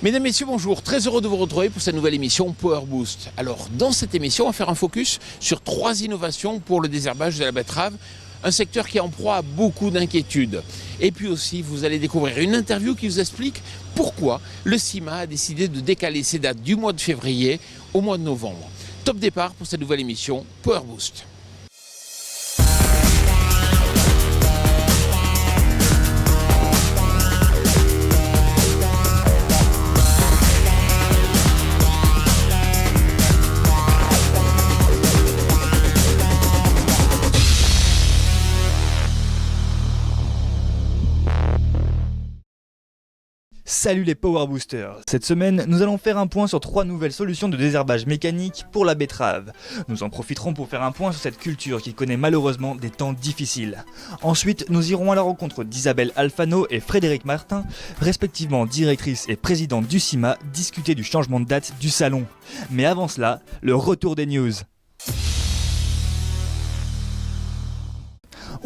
Mesdames, Messieurs, bonjour. Très heureux de vous retrouver pour cette nouvelle émission Power Boost. Alors, dans cette émission, on va faire un focus sur 3 innovations pour le désherbage de la betterave, un secteur qui est en proie à beaucoup d'inquiétudes. Et puis aussi, vous allez découvrir une interview qui vous explique pourquoi le CIMA a décidé de décaler ses dates du mois de février au mois de novembre. Top départ pour cette nouvelle émission Power Boost. Salut les Power Boosters. Cette semaine, nous allons faire un point sur 3 nouvelles solutions de désherbage mécanique pour la betterave. Nous en profiterons pour faire un point sur cette culture qui connaît malheureusement des temps difficiles. Ensuite, nous irons à la rencontre d'Isabelle Alfano et Frédéric Martin, respectivement directrice et présidente du CIMA, discuter du changement de date du salon. Mais avant cela, le retour des news.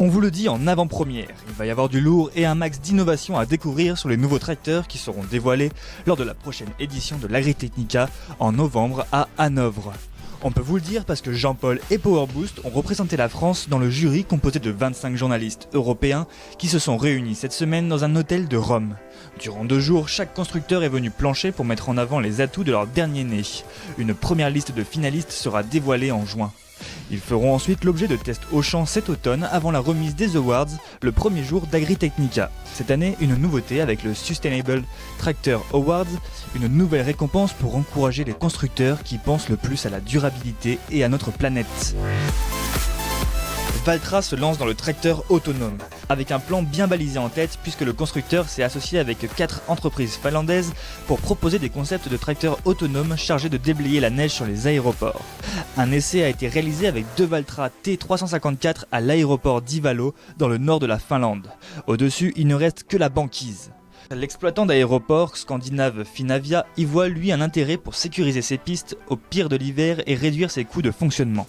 On vous le dit en avant-première, il va y avoir du lourd et un max d'innovation à découvrir sur les nouveaux tracteurs qui seront dévoilés lors de la prochaine édition de l'Agritechnica en novembre à Hanovre. On peut vous le dire parce que Jean-Paul et Power Boost ont représenté la France dans le jury composé de 25 journalistes européens qui se sont réunis cette semaine dans un hôtel de Rome. Durant 2 jours, chaque constructeur est venu plancher pour mettre en avant les atouts de leur dernier né. Une première liste de finalistes sera dévoilée en juin. Ils feront ensuite l'objet de tests au champ cet automne avant la remise des Awards, le premier jour d'Agritechnica. Cette année, une nouveauté avec le Sustainable Tractor Awards, une nouvelle récompense pour encourager les constructeurs qui pensent le plus à la durabilité et à notre planète. Valtra se lance dans le tracteur autonome, avec un plan bien balisé en tête puisque le constructeur s'est associé avec 4 entreprises finlandaises pour proposer des concepts de tracteurs autonomes chargés de déblayer la neige sur les aéroports. Un essai a été réalisé avec 2 Valtra T354 à l'aéroport d'Ivalo dans le nord de la Finlande. Au-dessus, il ne reste que la banquise. L'exploitant d'aéroport scandinave Finavia y voit lui un intérêt pour sécuriser ses pistes au pire de l'hiver et réduire ses coûts de fonctionnement.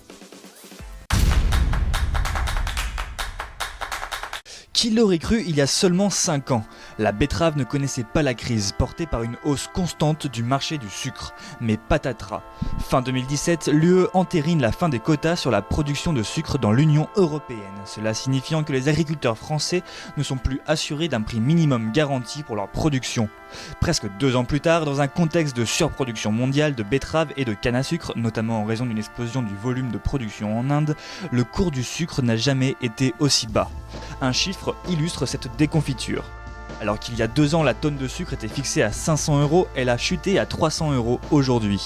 Qui l'aurait cru il y a seulement 5 ans? La betterave ne connaissait pas la crise, portée par une hausse constante du marché du sucre. Mais patatras. Fin 2017, l'UE entérine la fin des quotas sur la production de sucre dans l'Union européenne. Cela signifiant que les agriculteurs français ne sont plus assurés d'un prix minimum garanti pour leur production. Presque 2 ans plus tard, dans un contexte de surproduction mondiale de betteraves et de canne à sucre, notamment en raison d'une explosion du volume de production en Inde, le cours du sucre n'a jamais été aussi bas. Un chiffre illustre cette déconfiture. Alors qu'il y a 2 ans la tonne de sucre était fixée à 500 €, elle a chuté à 300 € aujourd'hui.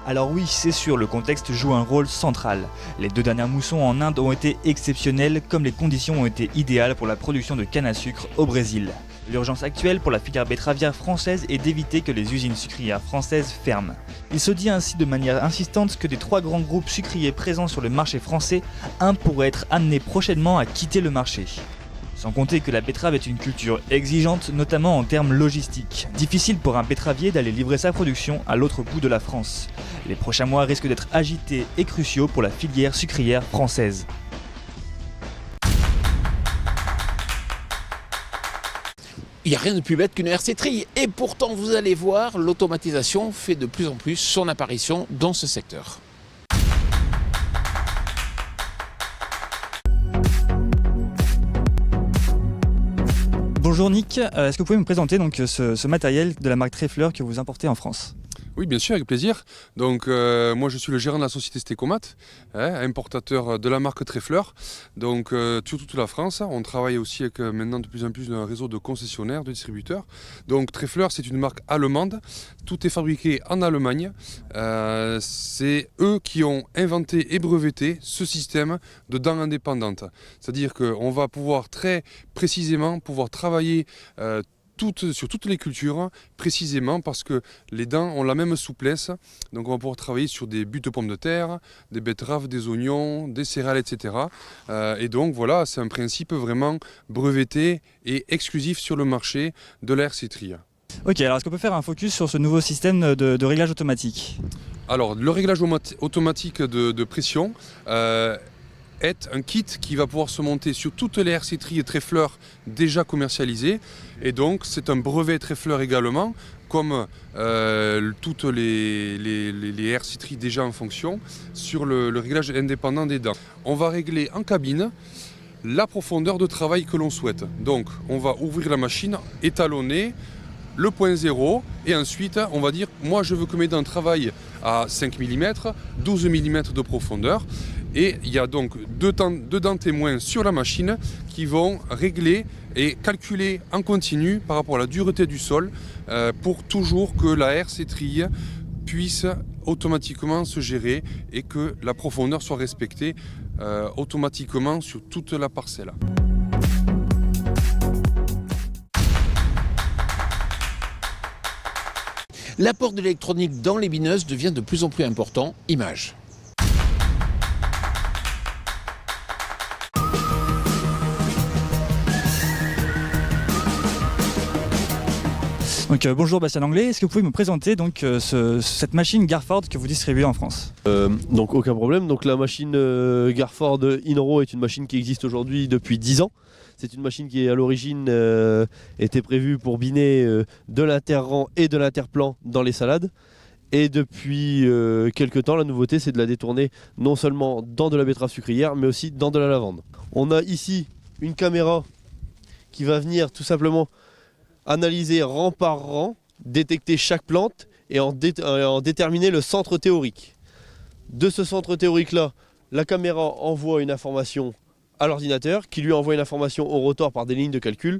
Alors oui, c'est sûr, le contexte joue un rôle central. Les 2 dernières moussons en Inde ont été exceptionnelles, comme les conditions ont été idéales pour la production de canne à sucre au Brésil. L'urgence actuelle pour la filière betteravière française est d'éviter que les usines sucrières françaises ferment. Il se dit ainsi de manière insistante que des 3 grands groupes sucriers présents sur le marché français, un pourrait être amené prochainement à quitter le marché. Sans compter que la betterave est une culture exigeante, notamment en termes logistiques. Difficile pour un betteravier d'aller livrer sa production à l'autre bout de la France. Les prochains mois risquent d'être agités et cruciaux pour la filière sucrière française. Il n'y a rien de plus bête qu'une RC-trille. Et pourtant, vous allez voir, l'automatisation fait de plus en plus son apparition dans ce secteur. Bonjour Nick, est-ce que vous pouvez me présenter donc ce matériel de la marque Treffler que vous importez en France ? Oui, bien sûr, avec plaisir. Donc, moi, je suis le gérant de la société Stecomat, importateur de la marque Treffler. Donc, sur toute la France, on travaille aussi avec maintenant de plus en plus un réseau de concessionnaires, de distributeurs. Donc, Treffler, c'est une marque allemande. Tout est fabriqué en Allemagne. C'est eux qui ont inventé et breveté ce système de dents indépendantes. C'est-à-dire qu'on va pouvoir très précisément travailler sur toutes les cultures, précisément parce que les dents ont la même souplesse. Donc on va pouvoir travailler sur des buttes de pommes de terre, des betteraves, des oignons, des céréales, etc. Et donc voilà, c'est un principe vraiment breveté et exclusif sur le marché de la RC-trille. Ok, alors est-ce qu'on peut faire un focus sur ce nouveau système de réglage automatique ? Alors le réglage automatique de pression est un kit qui va pouvoir se monter sur toutes les RC-trilles Treffler déjà commercialisées. Et donc c'est un brevet Treffler également comme toutes les air citries déjà en fonction, sur le réglage indépendant des dents. On va régler en cabine la profondeur de travail que l'on souhaite. Donc on va ouvrir la machine, étalonner le point zéro et ensuite on va dire moi je veux que mes dents travaillent à 5 mm, 12 mm de profondeur et il y a donc deux dents témoins sur la machine qui vont régler et calculer en continu par rapport à la dureté du sol pour toujours que la air s'étrille puisse automatiquement se gérer et que la profondeur soit respectée automatiquement sur toute la parcelle. L'apport de l'électronique dans les bineuses devient de plus en plus important. Image. Donc bonjour Bastien Langlais, est-ce que vous pouvez me présenter donc cette machine Garford que vous distribuez en France? Donc aucun problème, donc la machine Garford Inro est une machine qui existe aujourd'hui depuis 10 ans. C'est une machine qui à l'origine était prévue pour biner de l'interrang et de l'interplan dans les salades. Et depuis quelques temps, la nouveauté c'est de la détourner non seulement dans de la betterave sucrière mais aussi dans de la lavande. On a ici une caméra qui va venir tout simplement analyser rang par rang, détecter chaque plante et en déterminer le centre théorique. De ce centre théorique-là, la caméra envoie une information à l'ordinateur qui lui envoie une information au rotor par des lignes de calcul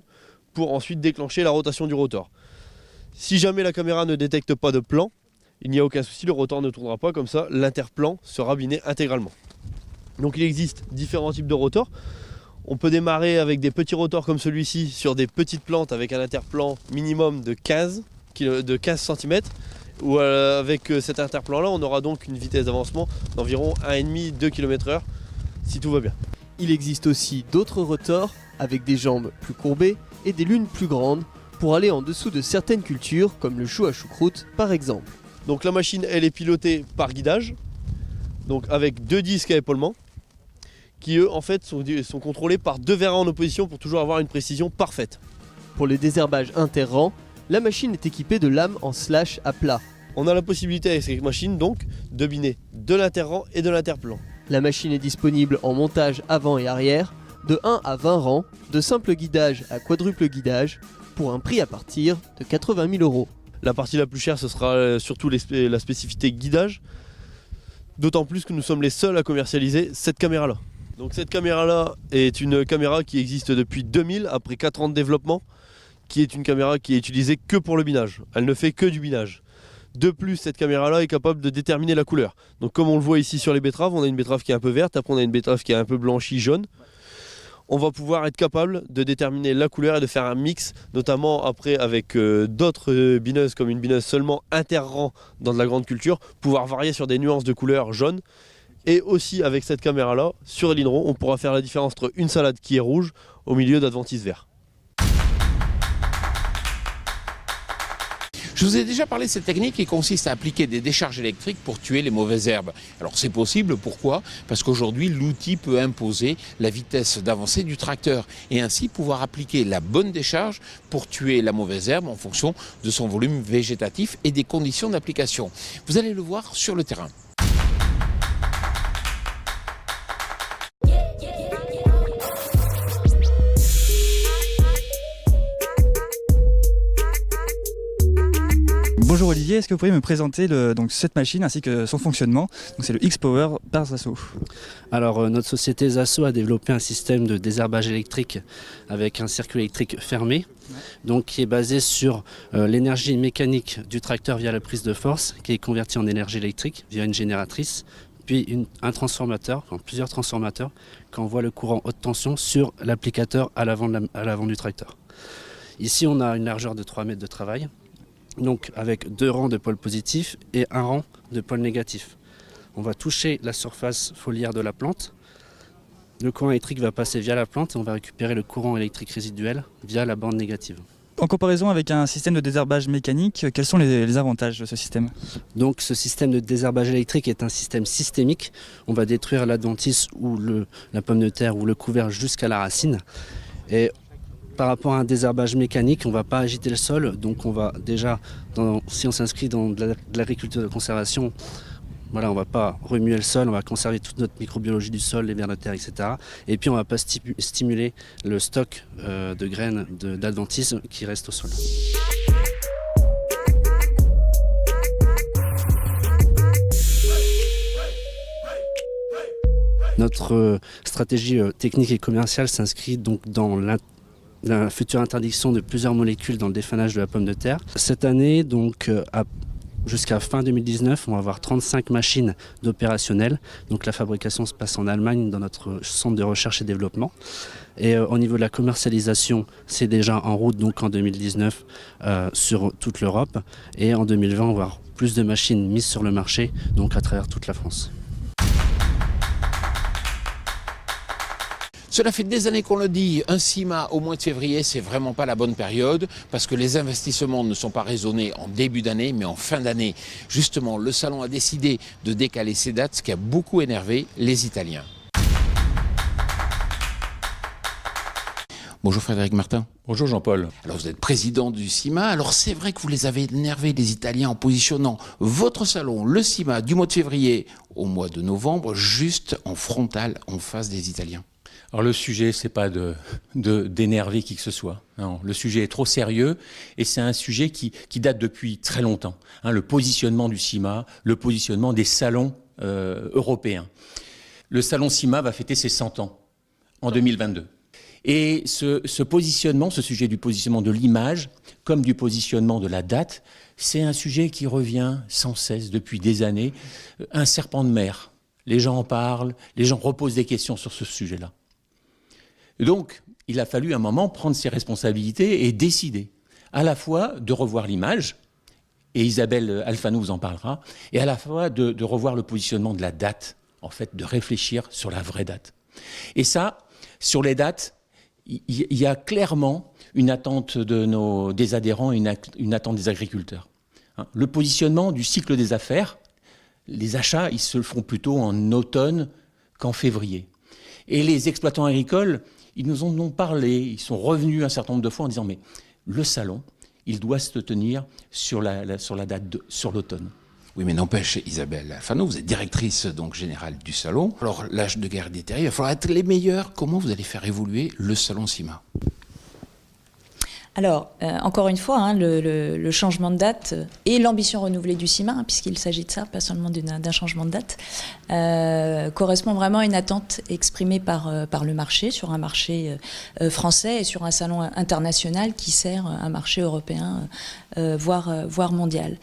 pour ensuite déclencher la rotation du rotor. Si jamais la caméra ne détecte pas de plan, il n'y a aucun souci, le rotor ne tournera pas, comme ça l'interplan sera biné intégralement. Donc il existe différents types de rotors. On peut démarrer avec des petits rotors comme celui-ci sur des petites plantes avec un interplan minimum de 15 cm. Ou avec cet interplan-là, on aura donc une vitesse d'avancement d'environ 1,5-2 km/h si tout va bien. Il existe aussi d'autres rotors avec des jambes plus courbées et des lunes plus grandes pour aller en dessous de certaines cultures comme le chou à choucroute par exemple. Donc la machine elle est pilotée par guidage, donc avec 2 disques à épaulement qui eux en fait sont contrôlés par 2 vérins en opposition pour toujours avoir une précision parfaite. Pour le désherbage interrang, la machine est équipée de lames en slash à plat. On a la possibilité avec cette machine donc de biner de l'interrang et de l'interplan. La machine est disponible en montage avant et arrière, de 1 à 20 rangs, de simple guidage à quadruple guidage, pour un prix à partir de 80 000 €. La partie la plus chère ce sera surtout la spécificité guidage, d'autant plus que nous sommes les seuls à commercialiser cette caméra-là. Donc cette caméra-là est une caméra qui existe depuis 2000, après 4 ans de développement, qui est une caméra qui est utilisée que pour le binage. Elle ne fait que du binage. De plus, cette caméra-là est capable de déterminer la couleur. Donc comme on le voit ici sur les betteraves, on a une betterave qui est un peu verte, après on a une betterave qui est un peu blanchie, jaune. On va pouvoir être capable de déterminer la couleur et de faire un mix, notamment après avec d'autres bineuses, comme une bineuse seulement interrang dans de la grande culture, pouvoir varier sur des nuances de couleur jaune. Et aussi avec cette caméra-là, sur l'Inro, on pourra faire la différence entre une salade qui est rouge au milieu d'adventices verts. Je vous ai déjà parlé de cette technique qui consiste à appliquer des décharges électriques pour tuer les mauvaises herbes. Alors c'est possible, pourquoi? Parce qu'aujourd'hui l'outil peut imposer la vitesse d'avancée du tracteur et ainsi pouvoir appliquer la bonne décharge pour tuer la mauvaise herbe en fonction de son volume végétatif et des conditions d'application. Vous allez le voir sur le terrain. Bonjour Olivier, est-ce que vous pourriez me présenter cette machine ainsi que son fonctionnement? Donc c'est le X-Power par Zasso. Alors notre société Zasso a développé un système de désherbage électrique avec un circuit électrique fermé, donc qui est basé sur l'énergie mécanique du tracteur via la prise de force qui est convertie en énergie électrique via une génératrice, puis un transformateur, plusieurs transformateurs qui envoient le courant haute tension sur l'applicateur à l'avant du tracteur. Ici on a une largeur de 3 mètres de travail. Donc avec 2 rangs de pôles positifs et 1 rang de pôles négatifs. On va toucher la surface foliaire de la plante. Le courant électrique va passer via la plante et on va récupérer le courant électrique résiduel via la bande négative. En comparaison avec un système de désherbage mécanique, quels sont les avantages de ce système? Donc ce système de désherbage électrique est un système systémique. On va détruire l'adventice ou la pomme de terre ou le couvert jusqu'à la racine. Et Par rapport à un désherbage mécanique, on ne va pas agiter le sol, donc on va déjà, si on s'inscrit dans de l'agriculture de conservation, voilà, on ne va pas remuer le sol, on va conserver toute notre microbiologie du sol, les vers de terre, etc. Et puis on ne va pas stimuler le stock de graines d'adventices qui reste au sol. Notre stratégie technique et commerciale s'inscrit donc dans la future interdiction de plusieurs molécules dans le défanage de la pomme de terre. Cette année, donc, jusqu'à fin 2019, on va avoir 35 machines d'opérationnel. Donc la fabrication se passe en Allemagne, dans notre centre de recherche et développement. Et au niveau de la commercialisation, c'est déjà en route donc en 2019 sur toute l'Europe. Et en 2020, on va avoir plus de machines mises sur le marché, donc à travers toute la France. Cela fait des années qu'on le dit, un CIMA au mois de février, c'est vraiment pas la bonne période parce que les investissements ne sont pas raisonnés en début d'année mais en fin d'année. Justement, le salon a décidé de décaler ses dates, ce qui a beaucoup énervé les Italiens. Bonjour Frédéric Martin. Bonjour Jean-Paul. Alors vous êtes président du CIMA, alors c'est vrai que vous les avez énervés les Italiens en positionnant votre salon, le CIMA, du mois de février au mois de novembre, juste en frontal en face des Italiens. Alors le sujet, c'est pas d'énerver qui que ce soit. Non, le sujet est trop sérieux et c'est un sujet qui date depuis très longtemps. Le positionnement du CIMA, le positionnement des salons européens. Le salon CIMA va fêter ses 100 ans en 2022. Et ce positionnement, ce sujet du positionnement de l'image, comme du positionnement de la date, c'est un sujet qui revient sans cesse depuis des années. Un serpent de mer. Les gens en parlent, les gens reposent des questions sur ce sujet-là. Donc, il a fallu à un moment prendre ses responsabilités et décider à la fois de revoir l'image, et Isabelle Alfano vous en parlera, et à la fois de revoir le positionnement de la date, en fait, de réfléchir sur la vraie date. Et ça, sur les dates, il y a clairement une attente des adhérents et une attente des agriculteurs. Le positionnement du cycle des affaires, les achats, ils se font plutôt en automne qu'en février. Et les exploitants agricoles, ils nous en ont parlé, ils sont revenus un certain nombre de fois en disant « mais le salon, il doit se tenir sur la date sur l'automne ». Oui, mais n'empêche, Isabelle Alfano, vous êtes directrice donc générale du salon. Alors, l'âge de guerre des terres, il va falloir être les meilleurs. Comment vous allez faire évoluer le salon CIMA ? Alors, encore une fois, le changement de date et l'ambition renouvelée du CIMA, puisqu'il s'agit de ça, pas seulement d'un changement de date, correspond vraiment à une attente exprimée par le marché, sur un marché français et sur un salon international qui sert un marché européen, voire mondial.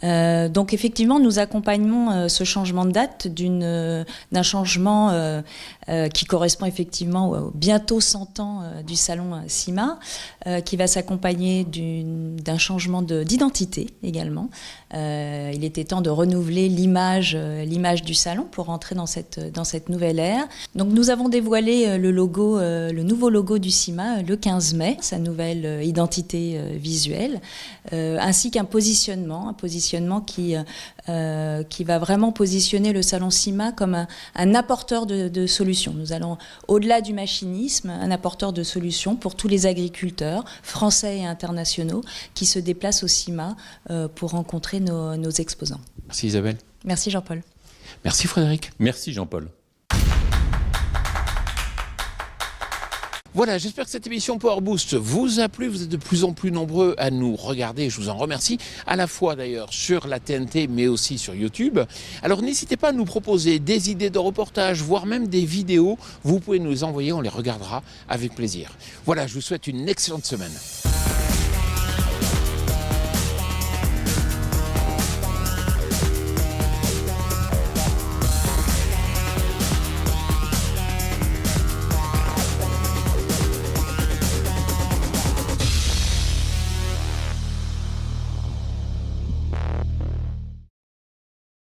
Donc effectivement, nous accompagnons ce changement de date d'un changement qui correspond effectivement aux bientôt 100 ans du salon CIMA, qui va s'accompagner d'un changement d'identité également. Il était temps de renouveler l'image du salon pour entrer dans cette nouvelle ère. Donc nous avons dévoilé le nouveau logo du CIMA le 15 mai, sa nouvelle identité visuelle, ainsi qu'un positionnement qui va vraiment positionner le salon CIMA comme un apporteur de solutions. Nous allons, au-delà du machinisme, un apporteur de solutions pour tous les agriculteurs français et internationaux qui se déplacent au CIMA pour rencontrer nos exposants. Merci Isabelle. Merci Jean-Paul. Merci Frédéric. Merci Jean-Paul. Voilà, j'espère que cette émission Power Boost vous a plu. Vous êtes de plus en plus nombreux à nous regarder. Je vous en remercie, à la fois d'ailleurs sur la TNT, mais aussi sur YouTube. Alors n'hésitez pas à nous proposer des idées de reportages, voire même des vidéos. Vous pouvez nous les envoyer, on les regardera avec plaisir. Voilà, je vous souhaite une excellente semaine.